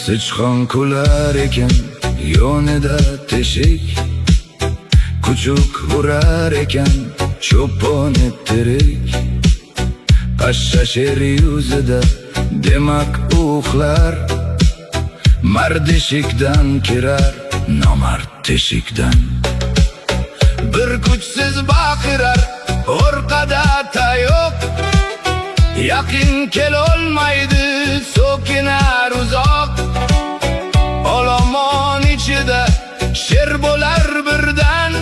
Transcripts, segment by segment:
Sichqon kular ekan yonida teshik, kuchuk urar ekan cho'pon ettirik. Pashsha sher yuzida demak uxlar, mard eshikdan kirar, nomard teshikdan. Bir kuchsiz baqirar, orqada tayoq, yaqin kelolmaydi, so'kinar uzoq. Olomon ichida sher bo'lar birdan,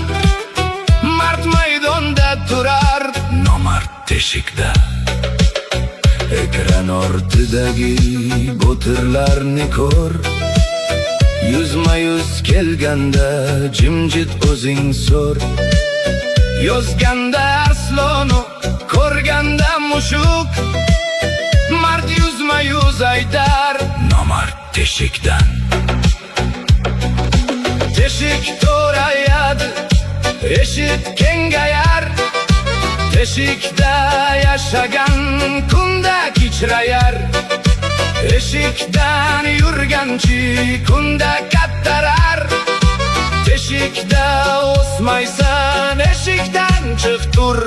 mard maydonda turar, nomard teshikda. Ekran ortidagi bo'tirlarni ko'r, yuzma-yuz kelganda jimjit o'zing so'r. Yozganda arslonu, ko'rganda mushuk, mard yuzma-yuz aytar, nomard teshikdan. Teshik to'rayadi, eshik kengayar, teshikda yashagan kunda kichrayar. Eshikdan yurganchi kunda kattarar, teshikda o'smaysan, eshikdan chiq tur.